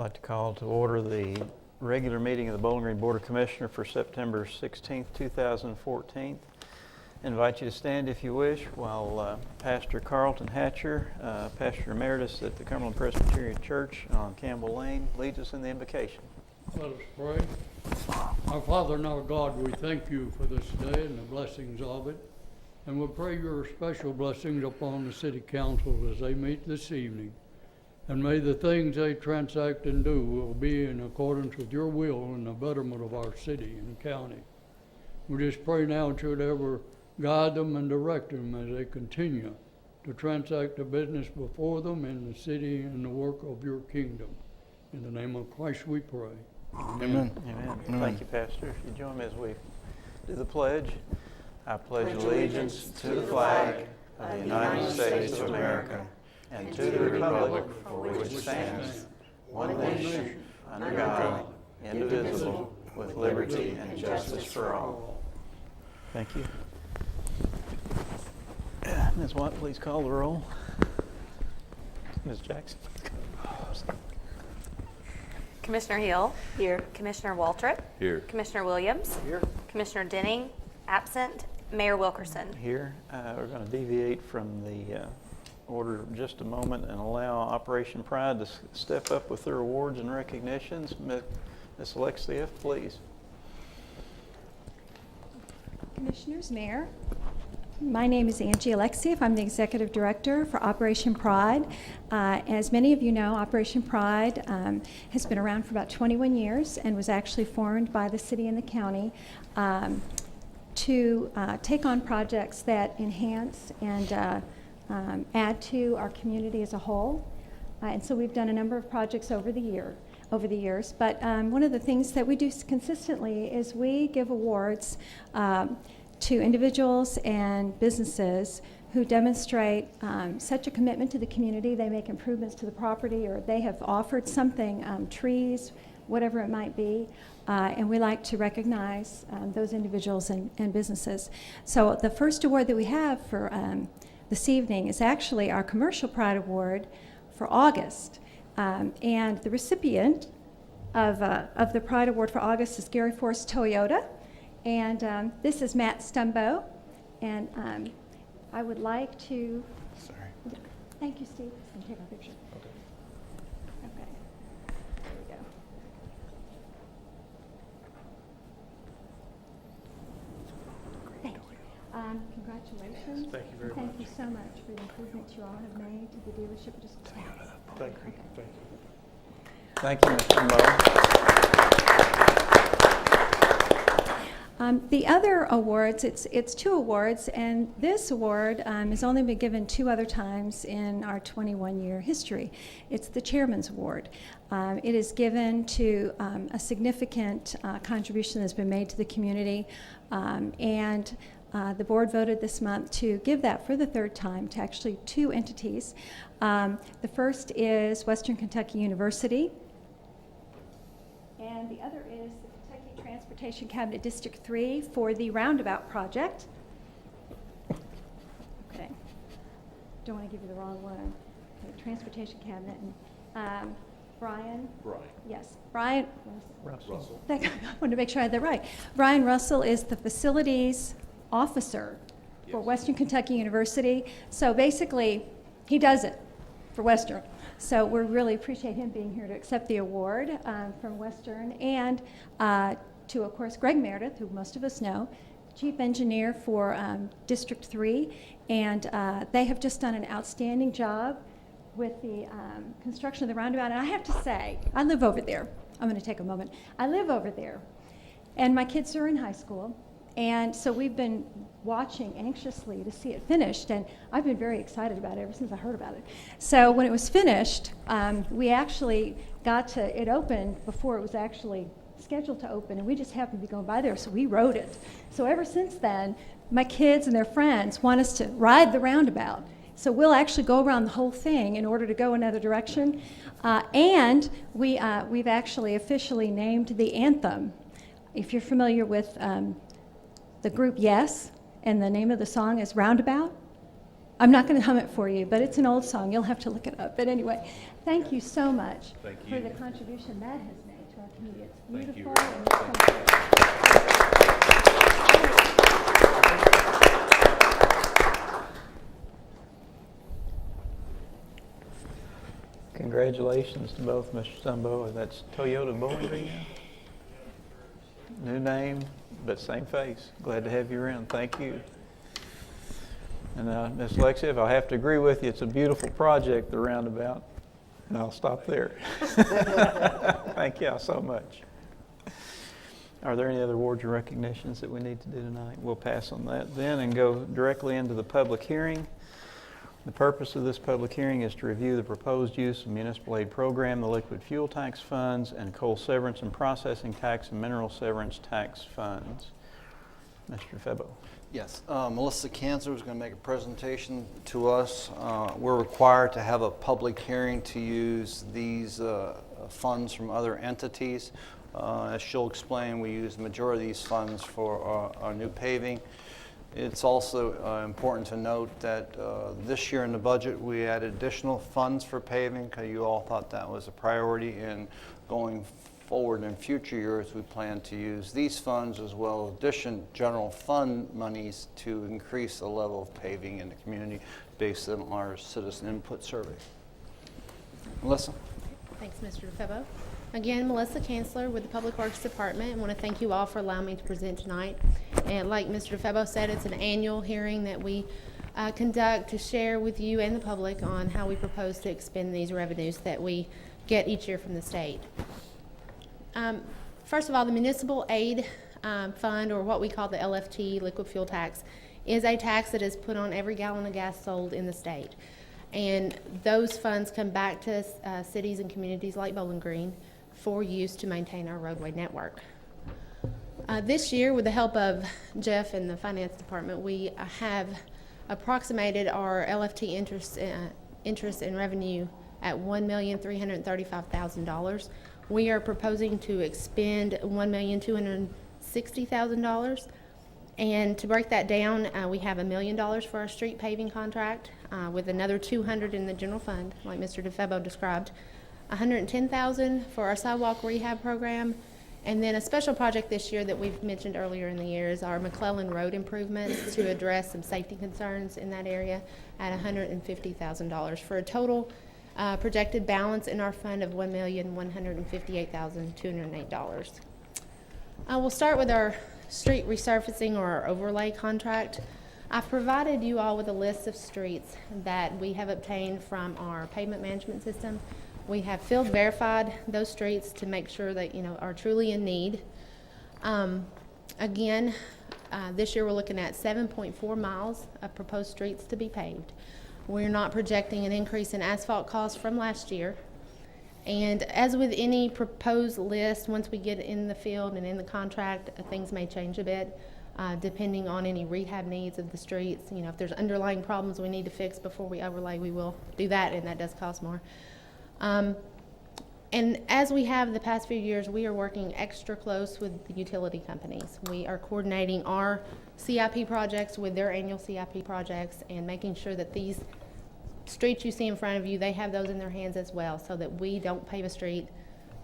like to call to order the regular meeting of the Bowling Green Board of Commissioners for September 16th, 2014. Invite you to stand if you wish while Pastor Carlton Hatcher, Pastor Emeritus at the Cumberland Presbyterian Church on Campbell Lane, leads us in the invocation. Let us pray. Our Father and our God, we thank you for this day and the blessings of it. And we pray your special blessings upon the City Council as they meet this evening. And may the things they transact and do will be in accordance with your will and the betterment of our city and county. We just pray now that you'd ever guide them and direct them as they continue to transact the business before them in the city and the work of your kingdom. In the name of Christ we pray. Amen. Amen. Thank you, Pastor. If you join me as we do the pledge. I pledge allegiance to the flag of the United States of America and to the republic for which it stands, one nation, under God, indivisible, with liberty and justice for all. Thank you. Ms. Watt, please call the roll. Ms. Jackson. Commissioner Hill. Here. Commissioner Waltrip. Here. Commissioner Williams. Here. Commissioner Denning. Absent. Mayor Wilkerson. Here. We're going to deviate from the order just a moment and allow Operation Pride to step up with their awards and recognitions. Ms. Alexia, please. Commissioners, Mayor. My name is Angie Alexieff. I'm the Executive Director for Operation Pride. As many of you know, Operation Pride has been around for about 21 years and was actually formed by the city and the county to take on projects that enhance and add to our community as a whole. And so we've done a number of projects over the years. But one of the things that we do consistently is we give awards to individuals and businesses who demonstrate such a commitment to the community. They make improvements to the property, or they have offered something, trees, whatever it might be, and we like to recognize those individuals and businesses. So the first award that we have for this evening is actually our Commercial Pride Award for August, and the recipient of the Pride Award for August is Gary Force Toyota. And this is Matt Stumbo, and I would like to... Sorry. Thank you, Steve. Just going to take our picture. Okay. There we go. Thank you. Congratulations. Thank you very Thank much. you so much for the improvements you all have made to the dealership. Just Thank you. Okay. Thank you, Mr. Moe. The other awards, it's two awards, and this award has only been given two other times in our 21-year history. It's the Chairman's Award. It is given to a significant contribution that's been made to the community, and the board voted this month to give that for the third time to actually two entities. The first is Western Kentucky University, and the other is the Kentucky Transportation Cabinet District 3 for the Roundabout project. Okay. Don't want to give you the wrong one. Okay, Transportation Cabinet. And Brian? Yes. Brian Russell. I wanted to make sure I had that right. Brian Russell is the facilities officer for Western Kentucky University. So basically, he does it for Western. So we really appreciate him being here to accept the award from Western, and to, of course, Greg Meredith, who most of us know, Chief Engineer for District 3, and they have just done an outstanding job with the construction of the roundabout. And I have to say, I live over there. I'm going to take a moment. I live over there, and my kids are in high school. And so we've been watching anxiously to see it finished, and I've been very excited about it ever since I heard about it. So when it was finished, we actually got to, it opened before it was actually scheduled to open, and we just happened to be going by there, so we rode it. So ever since then, my kids and their friends want us to ride the roundabout. So we'll actually go around the whole thing in order to go another direction. And we've actually officially named the anthem. If you're familiar with the group Yes, and the name of the song is Roundabout, I'm not going to hum it for you, but it's an old song. You'll have to look it up. But anyway, thank you so much for the contribution that has made to our community. It's beautiful. And it's Congratulations to both Mr. Stumbo. That's Toyota Bowling Green now? New name, but same face. Glad to have you around. Thank you. And Ms. Lexi, if I have to agree with you, it's a beautiful project, the roundabout. And I'll stop there. Thank y'all so much. Are there any other awards or recognitions that we need to do tonight? We'll pass on that then and go directly into the public hearing. The purpose of this public hearing is to review the proposed use of municipal aid program, the liquid fuel tax funds, and coal severance and processing tax and mineral severance tax funds. Mr. Febo. Yes, Melissa Kanzler is going to make a presentation to us. We're required to have a public hearing to use these funds from other entities. As she'll explain, we use the majority of these funds for our new paving. It's also important to note that this year in the budget we added additional funds for paving because you all thought that was a priority, and going forward in future years we plan to use these funds as well as additional general fund monies to increase the level of paving in the community based on our citizen input survey. Melissa? Thanks, Mr. DeFebo. Again, Melissa Kanzler with the Public Works Department. I want to thank you all for allowing me to present tonight. And like Mr. DeFebo said, it's an annual hearing that we conduct to share with you and the public on how we propose to expend these revenues that we get each year from the state. First of all, the Municipal Aid Fund, or what we call the LFT, liquid fuel tax, is a tax that is put on every gallon of gas sold in the state. And those funds come back to cities and communities like Bowling Green for use to maintain our roadway network. This year, with the help of Jeff and the Finance Department, we have approximated our LFT interest and revenue at $1,335,000. We are proposing to expend $1,260,000. And to break that down, we have $1 million for our street paving contract, with another $200 in the general fund, like Mr. DeFebo described, $110,000 for our sidewalk rehab program, and then a special project this year that we've mentioned earlier in the year is our McClellan Road improvements to address some safety concerns in that area at $150,000 for a total projected balance in our fund of $1,158,208. We'll start with our street resurfacing or our overlay contract. I've provided you all with a list of streets that we have obtained from our pavement management system. We have field verified those streets to make sure that are truly in need. Again, this year we're looking at 7.4 miles of proposed streets to be paved. We're not projecting an increase in asphalt costs from last year. And as with any proposed list, once we get in the field and in the contract, things may change a bit, depending on any rehab needs of the streets. If there's underlying problems we need to fix before we overlay, we will do that, and that does cost more. And as we have the past few years, we are working extra close with the utility companies. We are coordinating our CIP projects with their annual CIP projects and making sure that these streets you see in front of you, they have those in their hands as well, so that we don't pave a street,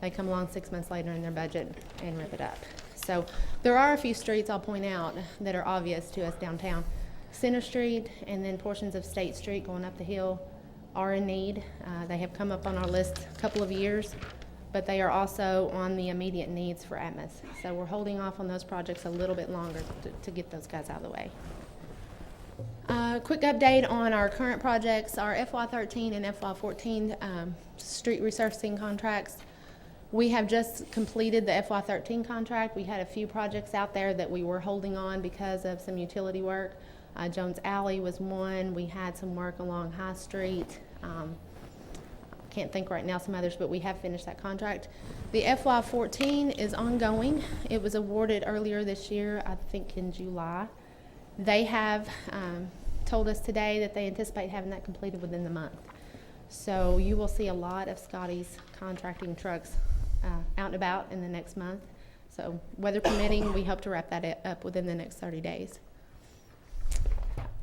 they come along 6 months later in their budget and rip it up. So there are a few streets I'll point out that are obvious to us downtown. Center Street and then portions of State Street going up the hill are in need. They have come up on our list a couple of years, but they are also on the immediate needs for Atmos. So we're holding off on those projects a little bit longer to get those guys out of the way. Quick update on our current projects, our FY13 and FY14 street resurfacing contracts. We have just completed the FY13 contract. We had a few projects out there that we were holding on because of some utility work. Jones Alley was one. We had some work along High Street. Can't think right now some others, but we have finished that contract. The FY14 is ongoing. It was awarded earlier this year, I think in July. They have told us today that they anticipate having that completed within the month. So you will see a lot of Scotty's contracting trucks out and about in the next month. So weather permitting, we hope to wrap that up within the next 30 days.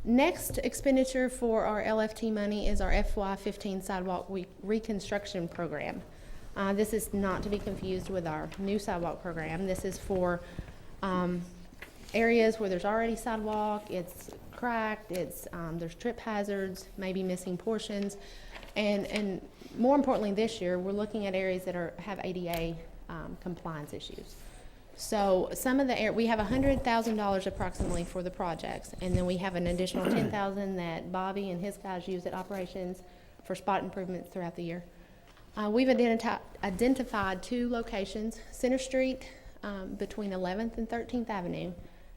Next expenditure for our LFT money is our FY15 sidewalk reconstruction program. This is not to be confused with our new sidewalk program. This is for areas where there's already sidewalk, it's cracked, there's trip hazards, maybe missing portions, and more importantly this year, we're looking at areas that have ADA compliance issues. So some of we have $100,000 approximately for the projects, and then we have an additional $10,000 that Bobby and his guys use at operations for spot improvements throughout the year. We've identified 2 locations, Center Street between 11th and 13th Avenue,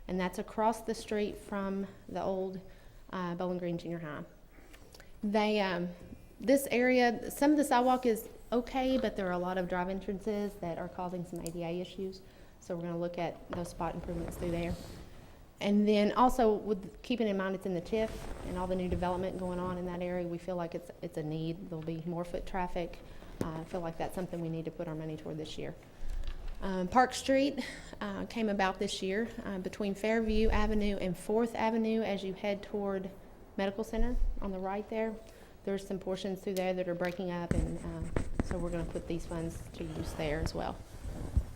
and that's across the street from the old Bowling Green Junior High. This area, some of the sidewalk is okay, but there are a lot of drive entrances that are causing some ADA issues. So we're going to look at those spot improvements through there. And then also, with keeping in mind it's in the TIF and all the new development going on in that area, we feel like it's a need. There'll be more foot traffic. I feel like that's something we need to put our money toward this year. Park Street came about this year between Fairview Avenue and 4th Avenue as you head toward Medical Center on the right there. There's some portions through there that are breaking up, and so we're going to put these funds to use there as well.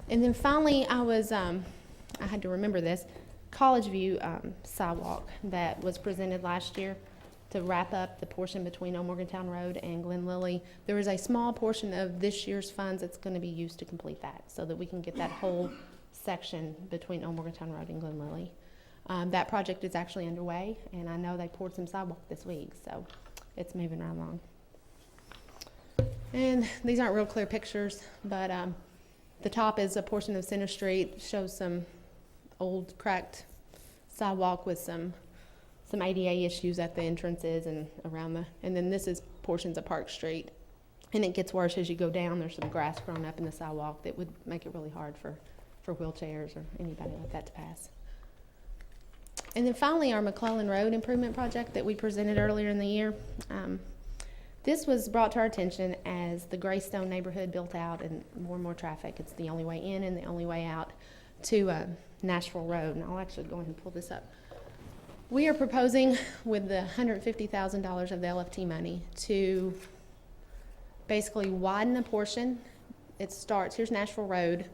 And then finally, I had to remember this, College View sidewalk that was presented last year to wrap up the portion between Old Morgantown Road and Glen Lily. There is a small portion of this year's funds that's going to be used to complete that so that we can get that whole section between Old Morgantown Road and Glen Lily. That project is actually underway, and I know they poured some sidewalk this week, so it's moving right along. And these aren't real clear pictures, but the top is a portion of Center Street, shows some old cracked sidewalk with some ADA issues at the entrances and around and then this is portions of Park Street. And it gets worse as you go down. There's some grass growing up in the sidewalk that would make it really hard for wheelchairs or anybody like that to pass. And then finally, our McClellan Road improvement project that we presented earlier in the year. This was brought to our attention as the Greystone neighborhood built out and more traffic. It's the only way in and the only way out to Nashville Road. And I'll actually go ahead and pull this up. We are proposing with the $150,000 of the LFT money to basically widen a portion. It starts, here's Nashville Road.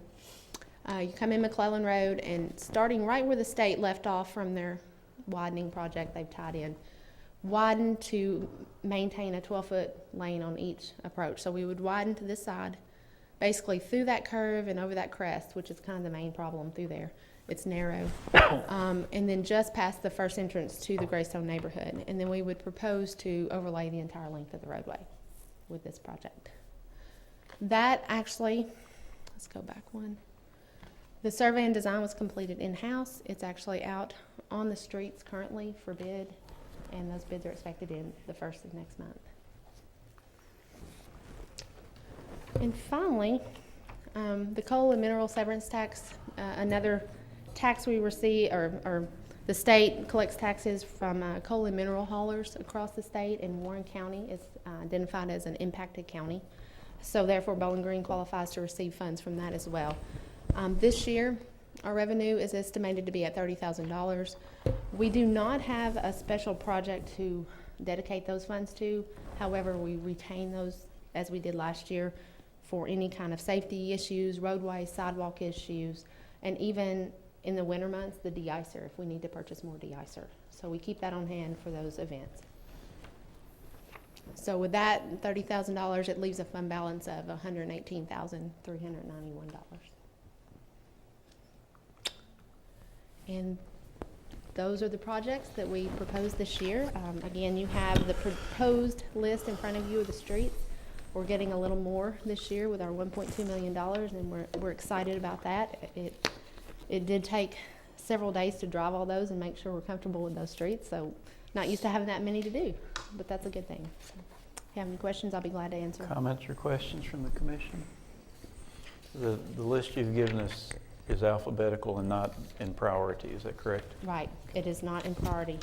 You come in McClellan Road, and starting right where the state left off from their widening project they've tied in, widen to maintain a 12-foot lane on each approach. So we would widen to this side, basically through that curve and over that crest, which is kind of the main problem through there. It's narrow. And then just past the first entrance to the Greystone neighborhood. And then we would propose to overlay the entire length of the roadway with this project. That actually, let's go back one. The survey and design was completed in-house. It's actually out on the streets currently for bid, and those bids are expected in the first of next month. And finally, the coal and mineral severance tax, another tax we receive, or the state collects taxes from coal and mineral haulers across the state, and Warren County is identified as an impacted county. So therefore, Bowling Green qualifies to receive funds from that as well. This year, our revenue is estimated to be at $30,000. We do not have a special project to dedicate those funds to. However, we retain those as we did last year for any kind of safety issues, roadway, sidewalk issues, and even in the winter months, the de-icer, if we need to purchase more de-icer. So we keep that on hand for those events. So with that $30,000, it leaves a fund balance of $118,391. And those are the projects that we proposed this year. Again, you have the proposed list in front of you of the streets. We're getting a little more this year with our $1.2 million, and we're excited about that. It did take several days to drive all those and make sure we're comfortable with those streets. So not used to having that many to do, but that's a good thing. So, if you have any questions, I'll be glad to answer. Comments or questions from the commission? The list you've given us is alphabetical and not in priority, is that correct? Right, it is not in priority.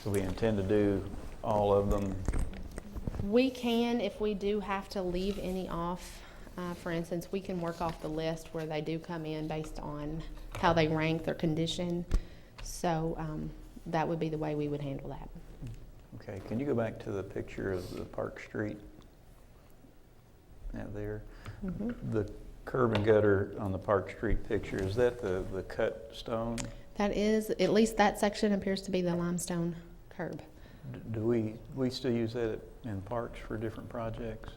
So we intend to do all of them? We can, if we do have to leave any off, for instance, we can work off the list where they do come in based on how they rank their condition. So that would be the way we would handle that. Okay, can you go back to the picture of the Park Street? Out there. The curb and gutter on the Park Street picture, is that the cut stone? That is, at least that section appears to be the limestone curb. Do we still use that in parks for different projects?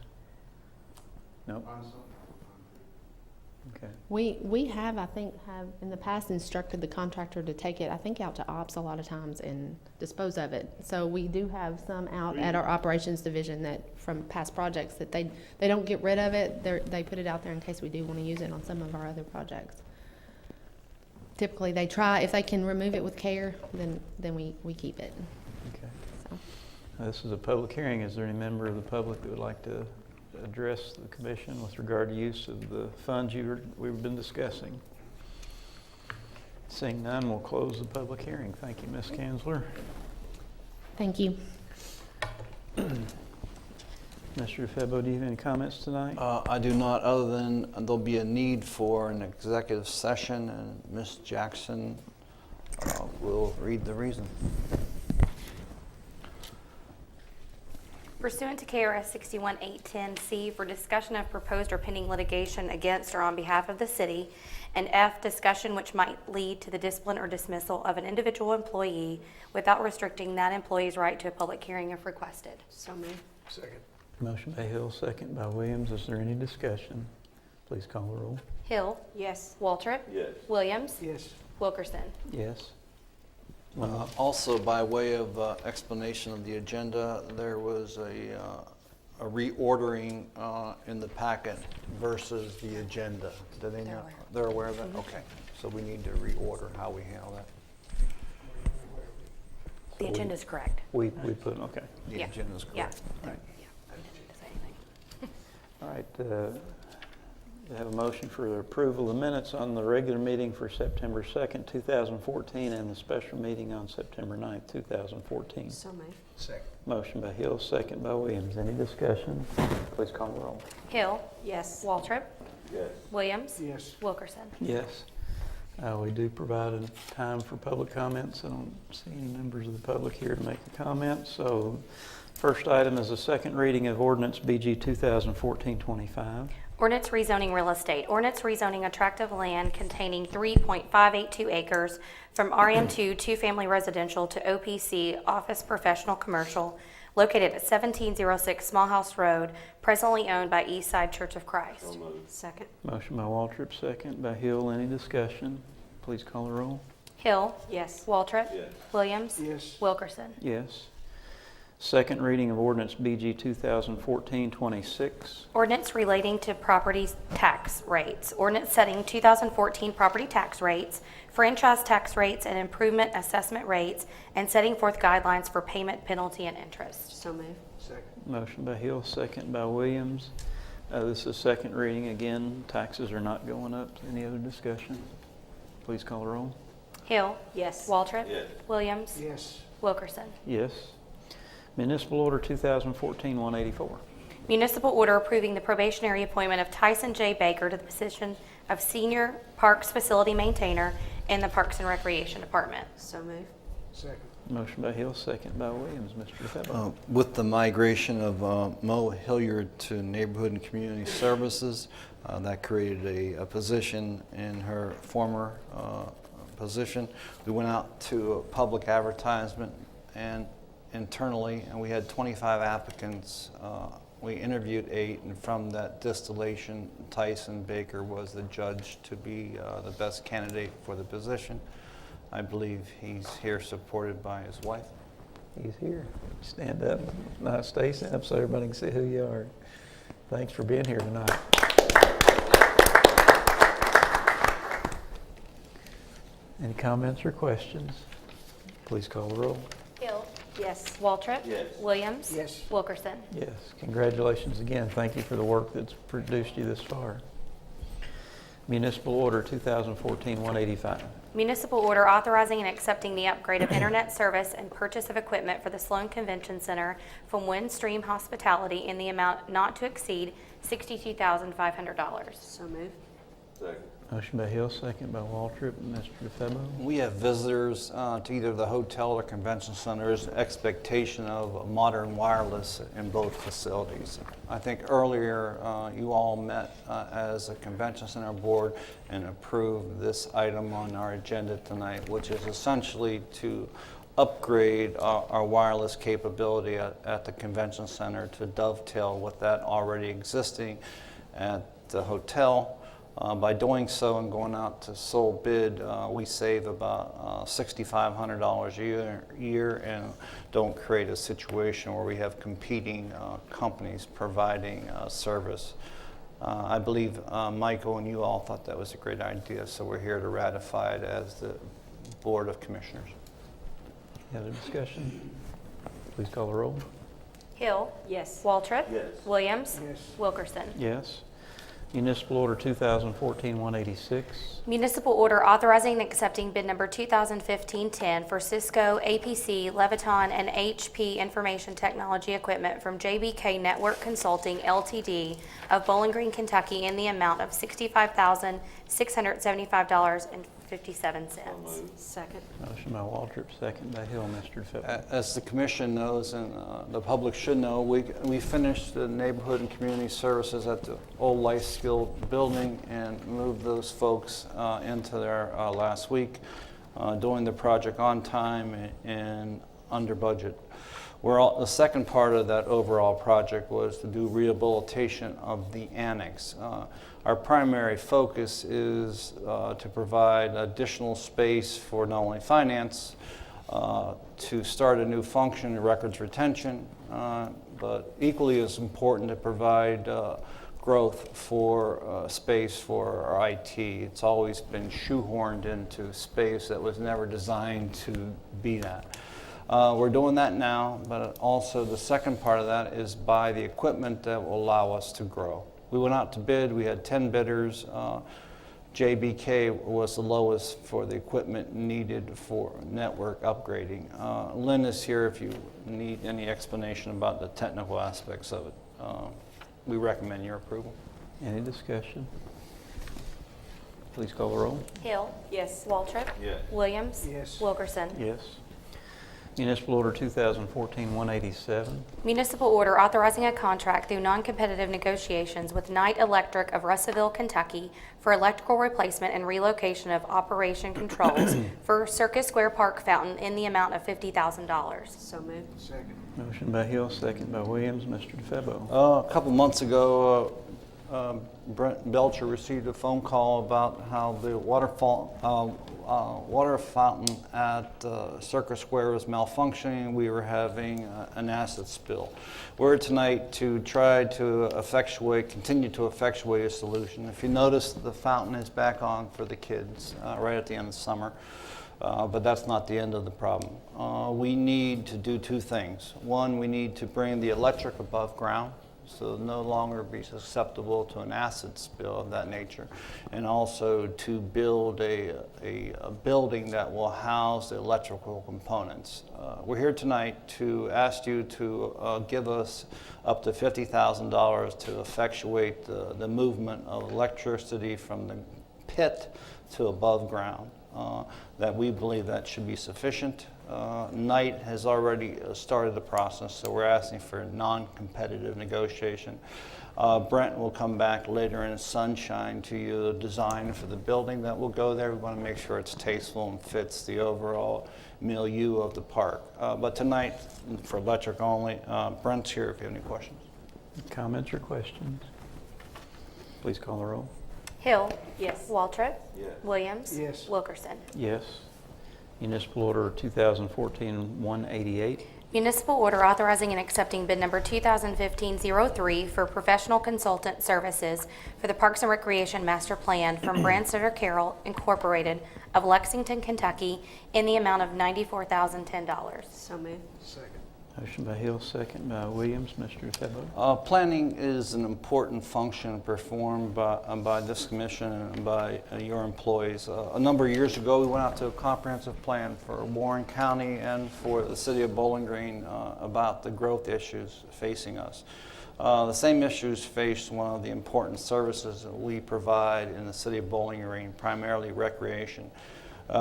No? Okay. We have, I think, have in the past instructed the contractor to take it, I think, out to ops a lot of times and dispose of it. So we do have some out at our operations division that, from past projects, that they don't get rid of it. They put it out there in case we do want to use it on some of our other projects. Typically, they try, if they can remove it with care, then we keep it. Okay. So. This is a public hearing. Is there any member of the public that would like to address the commission with regard to use of the funds we've been discussing? Seeing none, we'll close the public hearing. Thank you, Ms. Kanzler. Thank you. Mr. Febo, do you have any comments tonight? I do not, other than there'll be a need for an executive session, and Ms. Jackson will read the reason. Pursuant to KRS 61810C, for discussion of proposed or pending litigation against or on behalf of the city, and F, discussion which might lead to the discipline or dismissal of an individual employee without restricting that employee's right to a public hearing if requested. So moved. Second. Motion by Hill, second by Williams. Is there any discussion? Please call the roll. Hill. Yes. Waltrip. Yes. Williams. Yes. Wilkerson. Yes. Also, by way of explanation of the agenda, there was a reordering in the packet versus the agenda. Do they know? They're aware of that? Okay. So we need to reorder how we handle that. The agenda's correct. We put, okay. The Yeah. agenda's Yeah. correct. All right. Yeah. I didn't say anything. All right. We have a motion for the approval of minutes on the regular meeting for September 2nd, 2014, and the special meeting on September 9th, 2014. So moved. Second. Motion by Hill, second by Williams. Any discussion? Please call the roll. Hill. Yes. Waltrip. Yes. Williams. Yes. Wilkerson. Yes. We do provide a time for public comments. I don't see any members of the public here to make a comment. So first item is a second reading of ordinance BG 2014-25. Ordinance rezoning real estate. Ordinance rezoning a tract of land containing 3.582 acres from RM2 two-family residential to OPC office professional commercial located at 1706 Small House Road, presently owned by Eastside Church of Christ. Second. Motion by Waltrip, second by Hill. Any discussion? Please call the roll. Hill. Yes. Waltrip. Yes. Williams. Yes. Wilkerson. Yes. Second reading of ordinance BG 2014-26. Ordinance relating to property tax rates. Ordinance setting 2014 property tax rates, franchise tax rates, and improvement assessment rates, and setting forth guidelines for payment, penalty, and interest. So moved. Second. Motion by Hill, second by Williams. This is second reading. Again, taxes are not going up. Any other discussion? Please call the roll. Hill. Yes. Waltrip. Yes. Williams. Yes. Wilkerson. Yes. Municipal Order 2014-184. Municipal order approving the probationary appointment of Tyson J. Baker to the position of Senior Parks Facility Maintainer in the Parks and Recreation Department. So moved. Second. Motion by Hill, second by Williams. Mr. Febo. With the migration of Mo Hilliard to Neighborhood and Community Services, that created a position in her former position. We went out to a public advertisement and internally, and we had 25 applicants. We interviewed 8, and from that distillation, Tyson Baker was the judge to be the best candidate for the position. I believe he's here supported by his wife. He's here. Stand up. No, stay up so everybody can see who you are. Thanks for being here tonight. Any comments or questions? Please call the roll. Hill. Yes. Waltrip. Yes. Williams. Yes. Wilkerson. Yes, congratulations again. Thank you for the work that's produced you this far. Municipal Order 2014-185. Municipal order authorizing and accepting the upgrade of internet service and purchase of equipment for the Sloan Convention Center from Windstream Hospitality in the amount not to exceed $62,500. So moved. Second. Motion by Hill, second by Waltrip. Mr. DeFebo? We have visitors to either the hotel or convention center. There's an expectation of modern wireless in both facilities. I think earlier you all met as a convention center board and approved this item on our agenda tonight, which is essentially to upgrade our wireless capability at the convention center to dovetail with that already existing at the hotel. By doing so and going out to sole bid, we save about $6,500 a year and don't create a situation where we have competing companies providing service. I believe Michael and you all thought that was a great idea, so we're here to ratify it as the Board of Commissioners. Any other discussion? Please call the roll. Hill. Yes. Waltrip. Williams. Wilkerson. Yes. Municipal Order 2014-186. Municipal order authorizing and accepting bid number 2015-10 for Cisco, APC, Leviton, and HP Information Technology Equipment from JBK Network Consulting, LTD of Bowling Green, Kentucky in the amount of $65,675.57. Second. Motion by Waltrip, second by Hill. Mr. DeFebo? As the commission knows and the public should know, we finished the neighborhood and community services at the old Life Skill building and moved those folks into there last week, doing the project on time and under budget. The second part of that overall project was to do rehabilitation of the annex. Our primary focus is to provide additional space for not only finance, to start a new function, records retention, but equally as important to provide growth for space for our IT. It's always been shoehorned into space that was never designed to be that. We're doing that now, but also the second part of that is buy the equipment that will allow us to grow. We went out to bid, we had 10 bidders. JBK was the lowest for the equipment needed for network upgrading. Lynn is here if you need any explanation about the technical aspects of it. We recommend your approval. Any discussion? Please call the roll. Hill. Yes. Waltrip. Williams. Wilkerson. Yes. Municipal Order 2014-187. Municipal order authorizing a contract through non-competitive negotiations with Knight Electric of Russellville, Kentucky for electrical replacement and relocation of operation controls for Circus Square Park fountain in the amount of $50,000. So moved. Motion by Hill, second by Williams. Mr. DeFebo? A couple months ago, Brent Belcher received a phone call about how the water fountain at Circus Square was malfunctioning. We were having an acid spill. We're here tonight to try to continue to effectuate a solution. If you notice, the fountain is back on for the kids right at the end of summer. But that's not the end of the problem. We need to do two things. One, we need to bring the electric above ground, so no longer be susceptible to an acid spill of that nature, and also to build a building that will house the electrical components. We're here tonight to ask you to give us up to $50,000 to effectuate the movement of electricity from the pit to above ground. That we believe that should be sufficient. Knight has already started the process, so we're asking for non-competitive negotiation. Brent will come back later in sunshine to you the design for the building that will go there. We want to make sure it's tasteful and fits the overall milieu of the park. But tonight, for electric only, Brent's here if you have any questions. Comments or questions? Please call the roll. Hill. Yes. Waltrip. Williams. Wilkerson. Yes. Municipal Order 2014-188. Municipal order authorizing and accepting bid number 2015-03 for professional consultant services for the Parks and Recreation Master Plan from Branstetter Carroll Incorporated of Lexington, Kentucky in the amount of $94,010. So moved. Motion by Hill, second by Williams. Mr. DeFebo? Planning is an important function performed by this commission and by your employees. A number of years ago, we went out to a comprehensive plan for Warren County and for the city of Bowling Green about the growth issues facing us. The same issues face one of the important services that we provide in the city of Bowling Green, primarily recreation.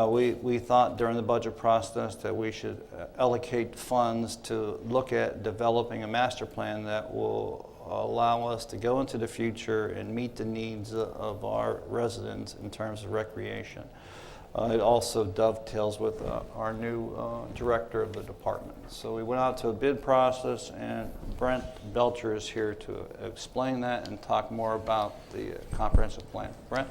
We thought during the budget process that we should allocate funds to look at developing a master plan that will allow us to go into the future and meet the needs of our residents in terms of recreation. It also dovetails with our new director of the department. So we went out to a bid process, and Brent Belcher is here to explain that and talk more about the comprehensive plan. Brent?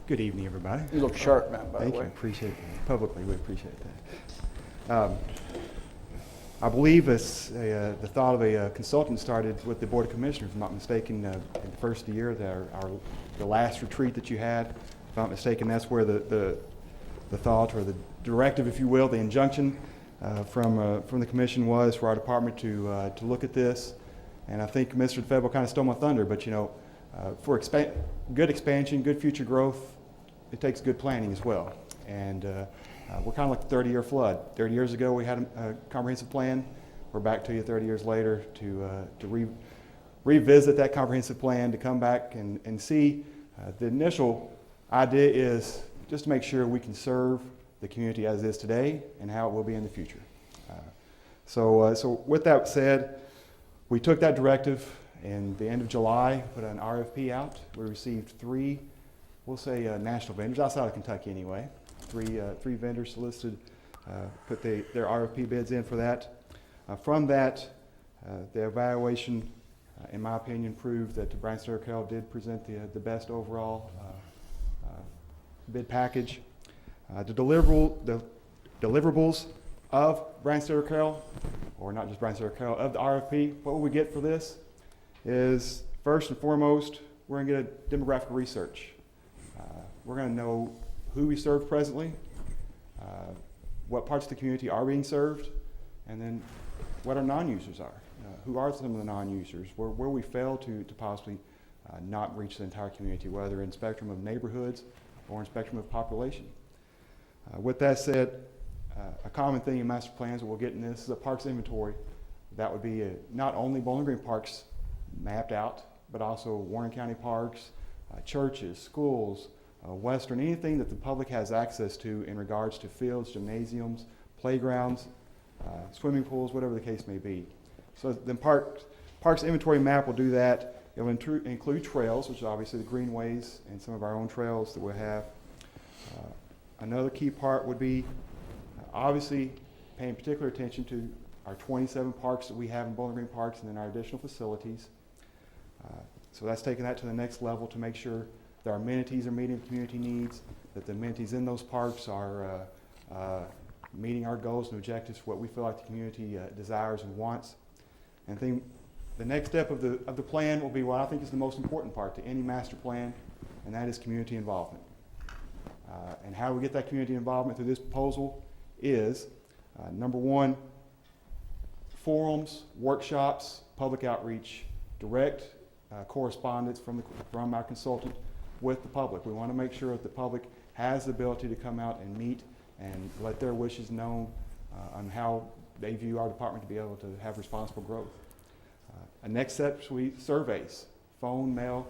Good evening, everybody. You look sharp, man, by Thank the you. way. Appreciate it. Publicly, we appreciate that. I believe it's the thought of a consultant started with the Board of Commissioners, if I'm not mistaken, in the first year, the last retreat that you had. If I'm not mistaken, that's where the thought, or the directive, if you will, the injunction from the commission was for our department to look at this. And I think Mr. DeFebo kind of stole my thunder, but you know, for good expansion, good future growth, it takes good planning as well. And we're kind of like the 30-year flood. 30 years ago, we had a comprehensive plan. We're back to you 30 years later to revisit that comprehensive plan, to come back and see. The initial idea is just to make sure we can serve the community as it is today and how it will be in the future. So with that said, we took that directive, and the end of July, put an RFP out. We received three, we'll say national vendors, outside of Kentucky anyway. Three vendors solicited, put their RFP bids in for that. From that, the evaluation, in my opinion, proved that Bryan Sturgill Carroll did present the best overall bid package. The deliverables of Bryan Sturgill Carroll, or not just Bryan Sturgill Carroll, of the RFP, what will we get for this is, first and foremost, we're going to get a demographic research. We're going to know who we serve presently, what parts of the community are being served, and then what our non-users are. Who are some of the non-users, where we fail to possibly not reach the entire community, whether in spectrum of neighborhoods or in spectrum of population. With that said, a common thing in master plans that we'll get in this is a parks inventory. That would be not only Bowling Green parks mapped out, but also Warren County parks, churches, schools, Western, anything that the public has access to in regards to fields, gymnasiums, playgrounds, swimming pools, whatever the case may be. So the parks inventory map will do that. It'll include trails, which is obviously the greenways and some of our own trails that we'll have. Another key part would be obviously paying particular attention to our 27 parks that we have in Bowling Green Parks, and then our additional facilities. So that's taking that to the next level to make sure that our amenities are meeting community needs, that the amenities in those parks are meeting our goals and objectives, what we feel like the community desires and wants. And the next step of the plan will be what I think is the most important part to any master plan, and that is community involvement. And how we get that community involvement through this proposal is, number one, forums, workshops, public outreach, direct correspondence from our consultant with the public. We want to make sure that the public has the ability to come out and meet and let their wishes known on how they view our department to be able to have responsible growth. Next step will be surveys, phone, mail,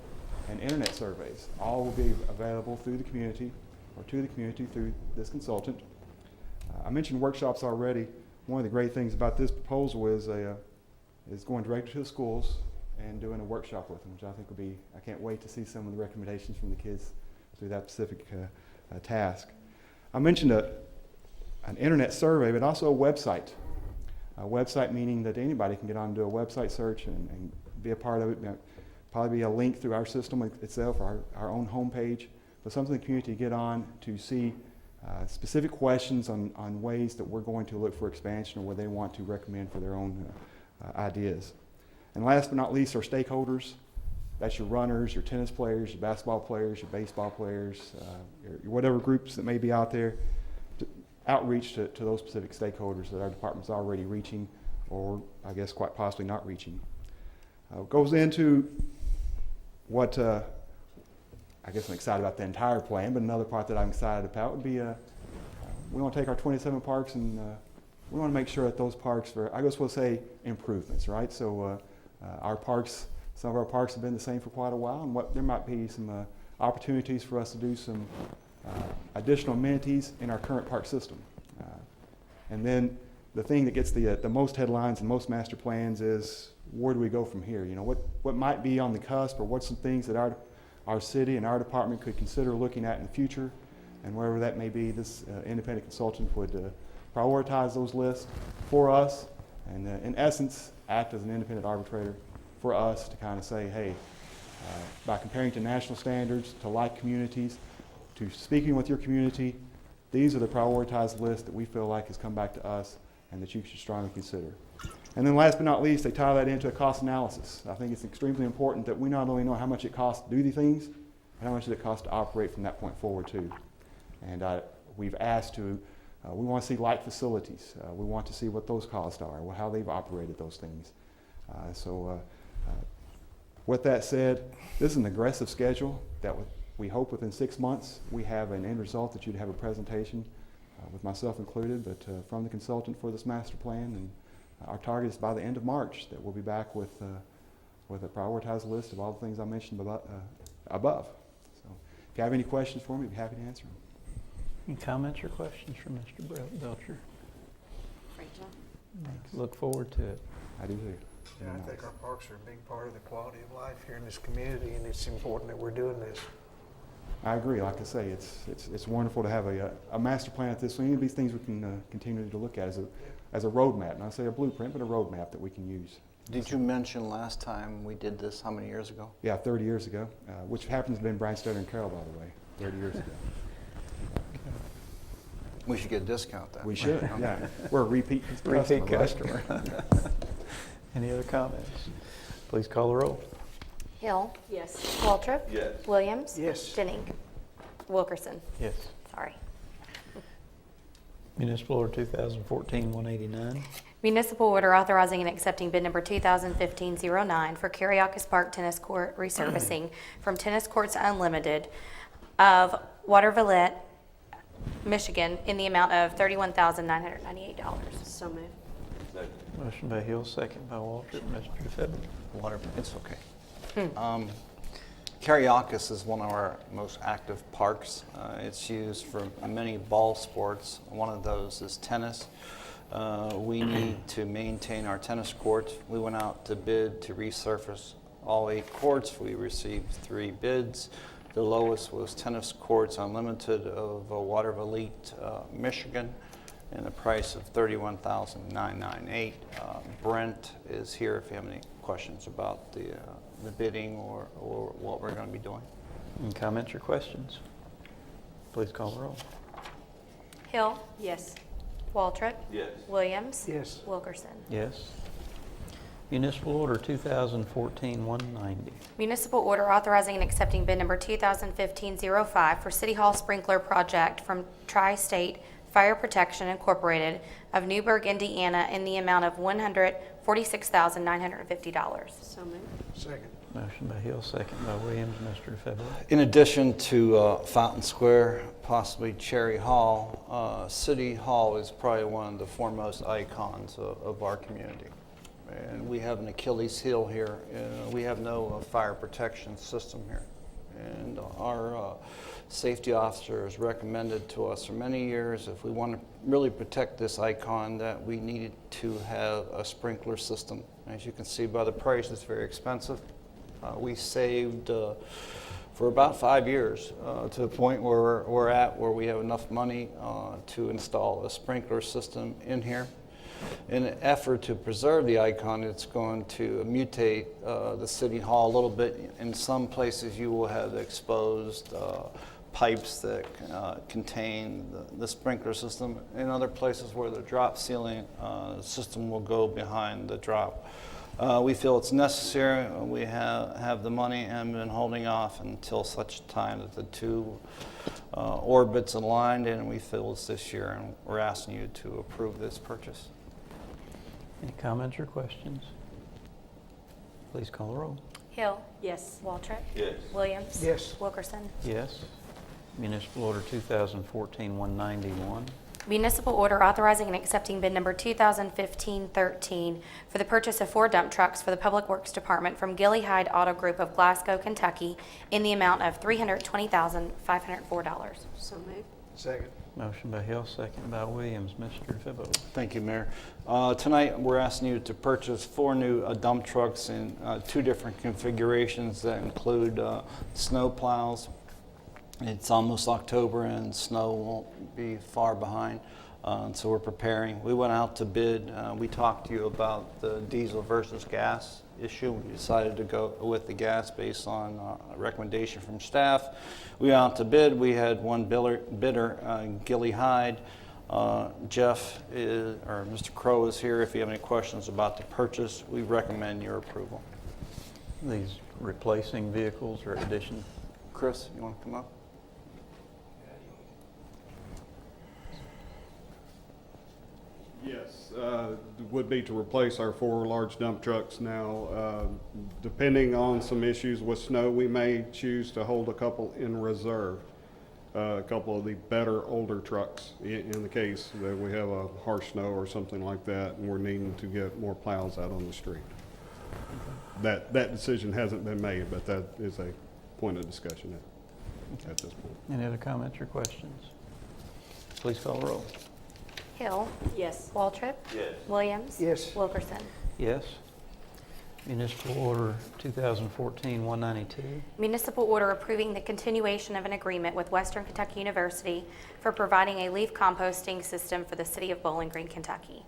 and internet surveys. All will be available through the community, or to the community through this consultant. I mentioned workshops already. One of the great things about this proposal is going directly to the schools and doing a workshop with them, which I think will be, I can't wait to see some of the recommendations from the kids through that specific task. I mentioned an internet survey, but also a website. A website meaning that anybody can get on and do a website search and be a part of it. Probably be a link through our system itself, our own homepage, but something the community get on to see specific questions on ways that we're going to look for expansion or where they want to recommend for their own ideas. And last but not least, our stakeholders. That's your runners, your tennis players, your basketball players, your baseball players, your whatever groups that may be out there. Outreach to those specific stakeholders that our department's already reaching, or I guess quite possibly not reaching. Goes into what I guess I'm excited about the entire plan, but another part that I'm excited about would be we want to take our 27 parks and we want to make sure that those parks are, I guess we'll say, improvements, right? So our parks, some of our parks have been the same for quite a while, and there might be some opportunities for us to do some additional amenities in our current park system. And then the thing that gets the most headlines and most master plans is, where do we go from here? You know, what might be on the cusp, or what's some things that our city and our department could consider looking at in the future, and wherever that may be, this independent consultant would prioritize those lists for us, and in essence, act as an independent arbitrator for us to kind of say, hey, by comparing to national standards, to like communities, to speaking with your community, these are the prioritized lists that we feel like has come back to us and that you should strongly consider. And then last but not least, they tie that into a cost analysis. I think it's extremely important that we not only know how much it costs to do the things, but how much it costs to operate from that point forward too. And we've asked to, we want to see like facilities. We want to see what those costs are, how they've operated those things. With that said, this is an aggressive schedule that we hope within 6 months we have an end result that you'd have a presentation with myself included, but from the consultant for this master plan. And our target is by the end of March that we'll be back with a prioritized list of all the things I mentioned above. So if you have any questions for me, I'd be happy to answer them. Any comments or questions from Mr. Belcher? Rachel? Look forward to it. I do too. Yeah, I think our parks are a big part of the quality of life here in this community, and it's important that we're doing this. I agree. Like I say, it's wonderful to have a master plan at this. So any of these things we can continue to look at as a roadmap. Not say a blueprint, but a roadmap that we can use. Did you mention last time we did this, how many years ago? Yeah, 30 years ago, which happens to have been Brian Stutter and Carroll, by the way, 30 years ago. We should get a discount then. We should, yeah. We're a repeat customer. Repeat right? customer. Any other comments? Please call the roll. Hill. Yes. Waltrip. Yes. Williams. Yes. Denning. Wilkerson. Yes. Sorry. Municipal Order 2014-189. Municipal order authorizing and accepting bid number 2015-09 for Kariakis Park Tennis Court resurfacing from Tennis Courts Unlimited of Waterville, Michigan, in the amount of $31,998. So moved. Motion by Hill, second by Waltrip. Mr. DeFebo. It's okay. Kariakis is one of our most active parks. It's used for many ball sports. One of those is tennis. We need to maintain our tennis courts. We went out to bid to resurface all 8 courts. We received 3 bids. The lowest was Tennis Courts Unlimited of Waterville, Michigan, and the price of $31,998. Brent is here if you have any questions about the bidding or what we're going to be doing. Any comments or questions? Please call the roll. Hill. Yes. Waltrip. Yes. Williams. Yes. Wilkerson. Yes. Municipal Order 2014-190. Municipal order authorizing and accepting bid number 2015-05 for City Hall Sprinkler Project from Tri-State Fire Protection Incorporated of Newburgh, Indiana, in the amount of $146,950. So moved. Second. Motion by Hill, second by Williams. Mr. DeFebo. In addition to Fountain Square, possibly Cherry Hall, City Hall is probably one of the foremost icons of our community. And we have an Achilles heel here. We have no fire protection system here. And our safety officer has recommended to us for many years, if we want to really protect this icon, that we needed to have a sprinkler system. As you can see by the price, it's very expensive. We saved for about 5 years to the point where we're at where we have enough money to install a sprinkler system in here. In an effort to preserve the icon, it's going to mutate the City Hall a little bit. In some places you will have exposed pipes that contain the sprinkler system. In other places where the drop ceiling system will go behind the drop. We feel it's necessary. We have the money and been holding off until such time that the 2 orbits aligned, and we feel it's this year, and we're asking you to approve this purchase. Any comments or questions? Please call the roll. Hill. Yes. Waltrip. Yes. Williams. Yes. Wilkerson. Yes. Municipal Order 2014-191. Municipal order authorizing and accepting bid number 2015-13 for the purchase of 4 dump trucks for the Public Works Department from Gilly Hyde Auto Group of Glasgow, Kentucky, in the amount of $320,504. So moved. Second. Motion by Hill, second by Williams. Mr. Febo. Thank you, Mayor. Tonight, we're asking you to purchase 4 new dump trucks in 2 different configurations that include snow plows. It's almost October and snow won't be far behind, so we're preparing. We went out to bid. We talked to you about the diesel versus gas issue. We decided to go with the gas based on a recommendation from staff. We went out to bid. We had one bidder, Gilly Hyde. Jeff or Mr. Crow is here. If you have any questions about the purchase, we recommend your approval. These replacing vehicles or addition? Chris, you want to come up? Yes, would be to replace our 4 large dump trucks now. Depending on some issues with snow, we may choose to hold a couple in reserve. A couple of the better older trucks in the case that we have a harsh snow or something like that and we're needing to get more plows out on the street. That decision hasn't been made, but that is a point of discussion at this point. Any other comments or questions? Please call the roll. Hill. Yes. Waltrip. Yes. Williams. Yes. Wilkerson. Yes. Municipal Order 2014-192. Municipal order approving the continuation of an agreement with Western Kentucky University for providing a leaf composting system for the city of Bowling Green, Kentucky.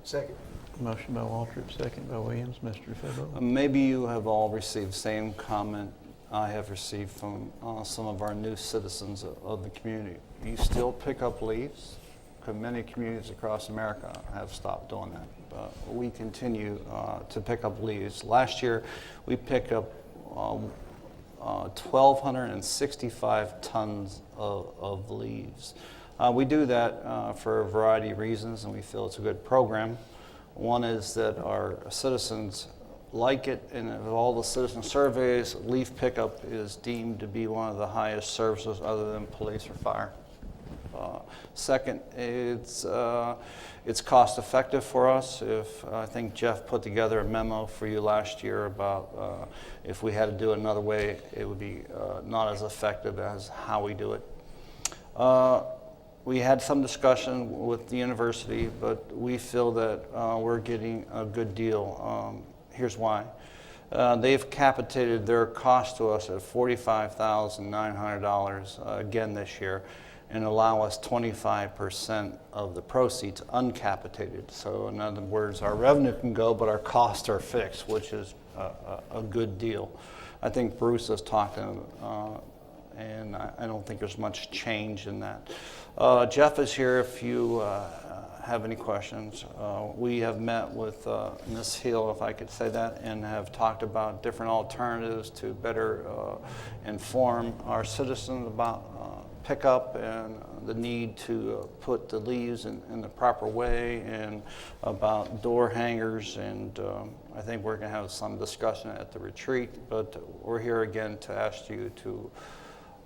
Second. Motion by Waltrip, second by Williams. Mr. Febo. Maybe you have all received the same comment I have received from some of our new citizens of the community. You still pick up leaves? Because many communities across America have stopped doing that. But we continue to pick up leaves. Last year, we picked up 1,265 tons of leaves. We do that for a variety of reasons, and we feel it's a good program. One is that our citizens like it, and of all the citizen surveys, leaf pickup is deemed to be one of the highest services other than police or fire. Second, it's cost effective for us. I think Jeff put together a memo for you last year about if we had to do it another way, it would be not as effective as how we do it. We had some discussion with the university, but we feel that we're getting a good deal. Here's why. They've capitated their cost to us at $45,900 again this year, and allow us 25% of the proceeds uncapitated. So in other words, our revenue can go, but our costs are fixed, which is a good deal. I think Bruce has talked to him, and I don't think there's much change in that. Jeff is here if you have any questions. We have met with Ms. Hill, if I could say that, and have talked about different alternatives to better inform our citizens about pickup and the need to put the leaves in the proper way, and about door hangers, and I think we're going to have some discussion at the retreat, but we're here again to ask you to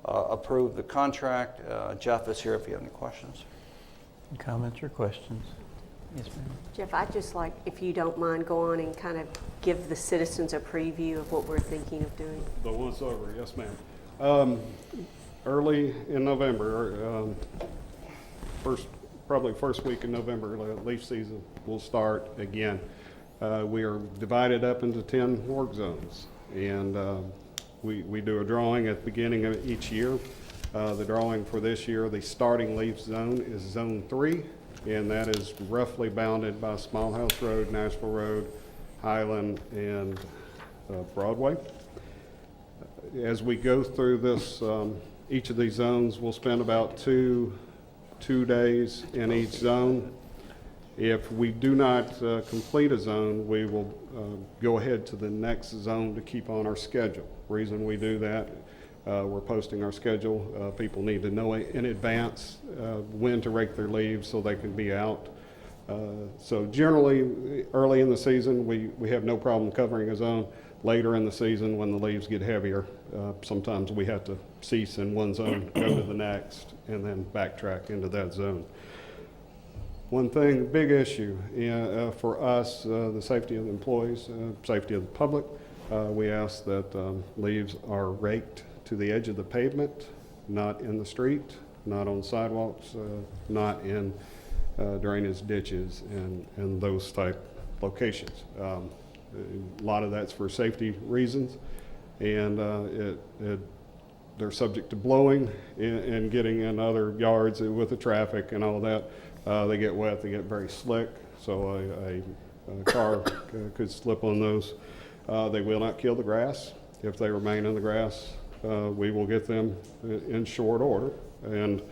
approve the contract. Jeff is here if you have any questions. Comments or questions? Yes, ma'am. Jeff, I'd just like, if you don't mind, go on and kind of give the citizens a preview of what we're thinking of doing. The once over, yes, ma'am. Early in November, probably first week in November, leaf season will start again. We are divided up into 10 work zones, and we do a drawing at the beginning of each year. The drawing for this year, the starting leaf zone is Zone 3, and that is roughly bounded by Small House Road, Nashville Road, Highland, and Broadway. As we go through this, each of these zones, we'll spend about two days in each zone. If we do not complete a zone, we will go ahead to the next zone to keep on our schedule. Reason we do that, we're posting our schedule. People need to know in advance when to rake their leaves so they can be out. So generally, early in the season, we have no problem covering a zone. Later in the season, when the leaves get heavier, sometimes we have to cease in one zone, go to the next, and then backtrack into that zone. One thing, big issue for us, the safety of the employees, safety of the public. We ask that leaves are raked to the edge of the pavement, not in the street, not on sidewalks, not in drainage ditches and those type locations. A lot of that's for safety reasons, and they're subject to blowing and getting in other yards with the traffic and all that. They get wet, they get very slick, so a car could slip on those. They will not kill the grass. If they remain in the grass, we will get them in short order, and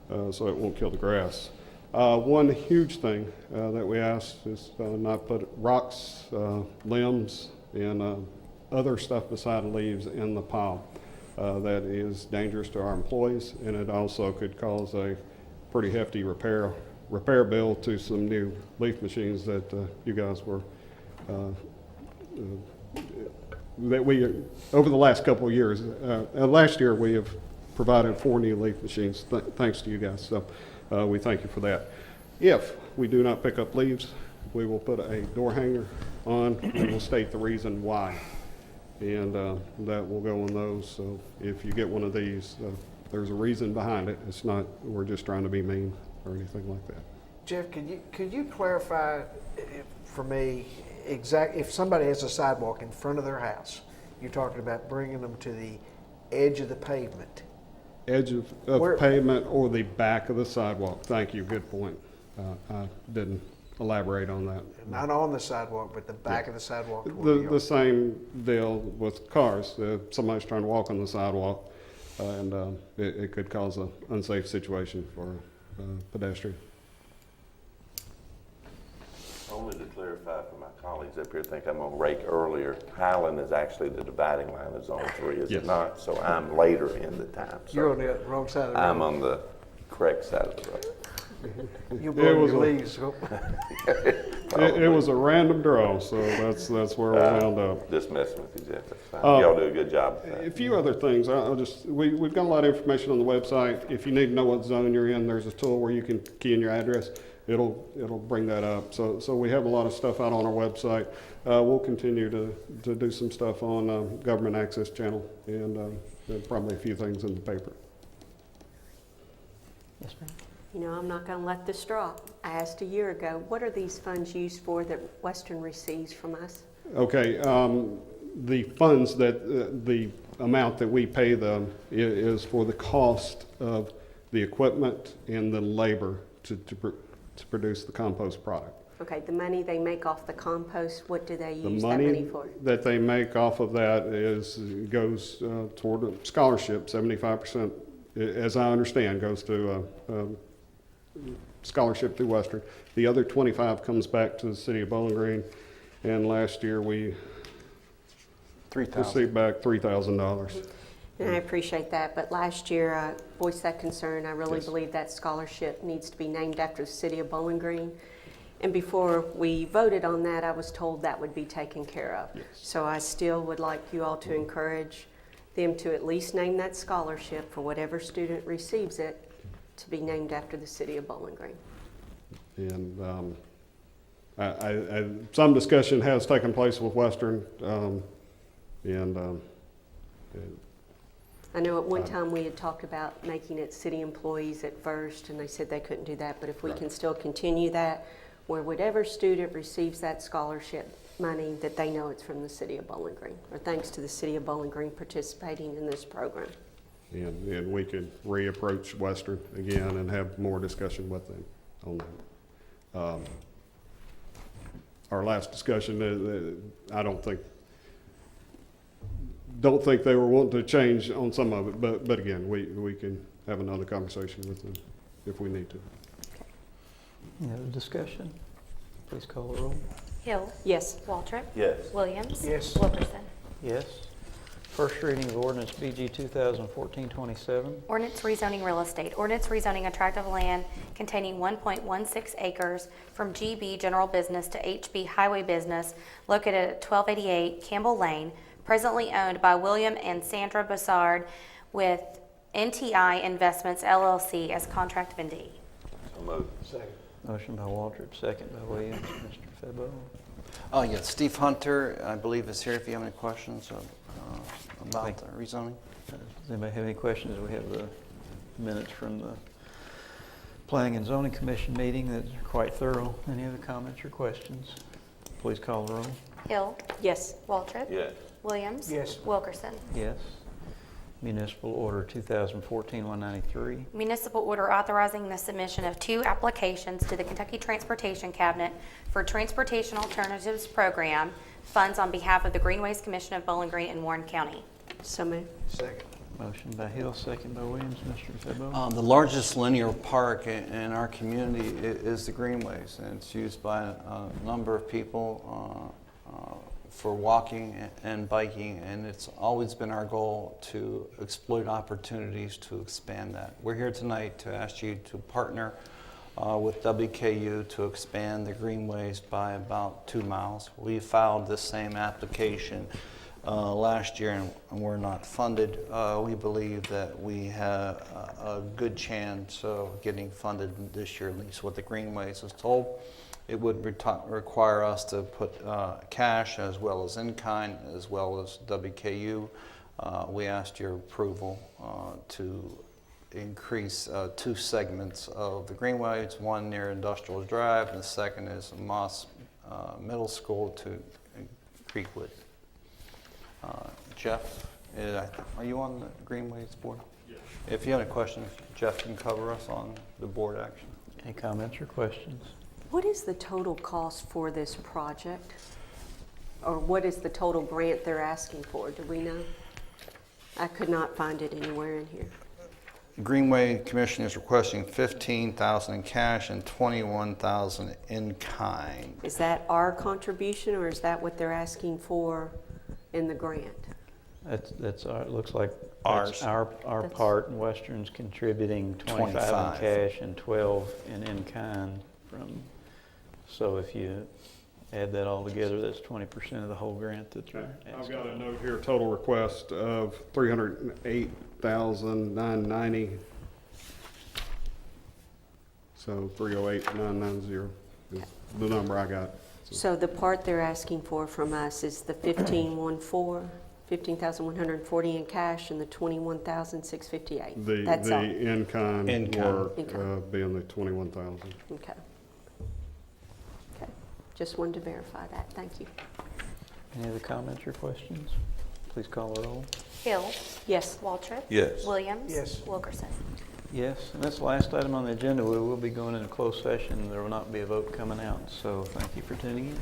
so it won't kill the grass. One huge thing that we ask is not put rocks, limbs, and other stuff beside the leaves in the pile. That is dangerous to our employees, and it also could cause a pretty hefty repair bill to some new leaf machines that you guys were that we over the last couple of years. Last year we have provided 4 new leaf machines thanks to you guys, so we thank you for that. If we do not pick up leaves, we will put a door hanger on and we'll state the reason why, and that will go on those. So if you get one of these, there's a reason behind it. It's not we're just trying to be mean or anything like that. Jeff, could you clarify for me if somebody has a sidewalk in front of their house, you're talking about bringing them to the edge of the pavement? Edge of pavement or the back of the sidewalk. Thank you, good point. I didn't elaborate on that. Not on the sidewalk, but the back of the sidewalk. The same deal with cars. Somebody's trying to walk on the sidewalk, and it could cause an unsafe situation for a pedestrian. Only to clarify for my colleagues up here, think I'm on rake earlier. Highland is actually the dividing line of Zone 3, is Yes. it not? So I'm later in the time. So You're on the wrong side of the road. I'm on the correct side of the road. You'll blow was your a- leaves. It was a random draw, so that's where we wound up. Just messing with you, Jeff. That's fine. Y'all do a good job with that. A few other things. We've got a lot of information on the website. If you need to know what zone you're in, there's a tool where you can key in your address. It'll bring that up. So we have a lot of stuff out on our website. We'll continue to do some stuff on Government Access Channel, and probably a few things in the paper. Yes, ma'am. You know, I'm not going to let this drop. I asked a year ago, what are these funds used for that Western receives from us? Okay, the funds that the amount that we pay them is for the cost of the equipment and the labor to produce the compost product. Okay, the money they make off the compost, what do they The use that money money for? that they make off of that goes toward a scholarship. 75%, as I understand, goes to scholarship through Western. The other 25 comes back to the city of Bowling Green, and last year we received back $3,000. And I appreciate that, but last year I voiced that concern. I really Yes. believe that scholarship needs to be named after the city of Bowling Green. And before we voted on that, I was told that would be taken care of. Yes. So I still would like you all to encourage them to at least name that scholarship for whatever student receives it to be named after the city of Bowling Green. And some discussion has taken place with Western, I know at one time we had talked about making it city employees at first, and they said they couldn't do that, but if we Right. can still continue that, where whatever student receives that scholarship money, that they know it's from the city of Bowling Green, or thanks to the city of Bowling Green participating in this program. and we could reapproach Western again and have more discussion with them on that. Our last discussion, I don't think they were wanting to change on some of it, but again, we can have another conversation with them if we need to. Any other discussion? Please call the roll. Hill. Yes. Waltrip. Yes. Williams. Yes. Wilkerson. Yes. First reading of ordinance BG 2014-27. Ordinance rezoning real estate. Ordinance rezoning a tract of land containing 1.16 acres from GB General Business to HB Highway Business located at 1288 Campbell Lane, presently owned by William and Sandra Bassard with NTI Investments LLC as contract vendee. So moved. Second. Motion by Waltrip, second by Williams. Mr. Febo. Oh, yeah, Steve Hunter, I believe, is here if you have any questions about the rezoning. Does anybody have any questions? We have the minutes from the Planning and Zoning Commission meeting that are quite thorough. Any other comments or questions? Please call the roll. Hill. Yes. Waltrip. Yes. Williams. Yes. Wilkerson. Yes. Municipal Order 2014-193. Municipal order authorizing the submission of 2 applications to the Kentucky Transportation Cabinet for Transportation Alternatives Program funds on behalf of the Greenways Commission of Bowling Green in Warren County. So moved. Second. Motion by Hill, second by Williams. Mr. Febo. The largest linear park in our community is the Greenways, and it's used by a number of people for walking and biking, and it's always been our goal to exploit opportunities to expand that. We're here tonight to ask you to partner with WKU to expand the Greenways by about 2 miles. We filed the same application last year, and we're not funded. We believe that we have a good chance of getting funded this year, at least what the Greenways is told. It would require us to put cash as well as in-kind, as well as WKU. We asked your approval to increase 2 segments of the Greenways, one near Industrial Drive, and the second is Moss Middle School to Creekwood. Jeff, are you on the Greenways board? Yes. If you have any questions, Jeff can cover us on the board action. Any comments or questions? What is the total cost for this project? Or what is the total grant they're asking for? Do we know? I could not find it anywhere in here. Greenway Commission is requesting $15,000 in cash and $21,000 in kind. Is that our contribution, or is that what they're asking for in the grant? That's our, it looks like Ours. that's our That's- part, and Western's contributing 25 25. in cash and 12 in-kind from, so if you add that all together, that's 20% of the whole grant that you're I've asking. got a note here, total request of $308,990. So 308,990 is the number I got. So the part they're asking for from us is the 15,140 in cash and the 21,658. That's The all. in-kind In-kind. work In-kind. being the 21,000. Okay. Okay. Just wanted to verify that. Thank you. Any other comments or questions? Please call the roll. Hill. Yes. Waltrip. Yes. Williams. Yes. Wilkerson. Yes, and that's the last item on the agenda. We will be going into closed session. There will not be a vote coming out, so thank you for tuning in.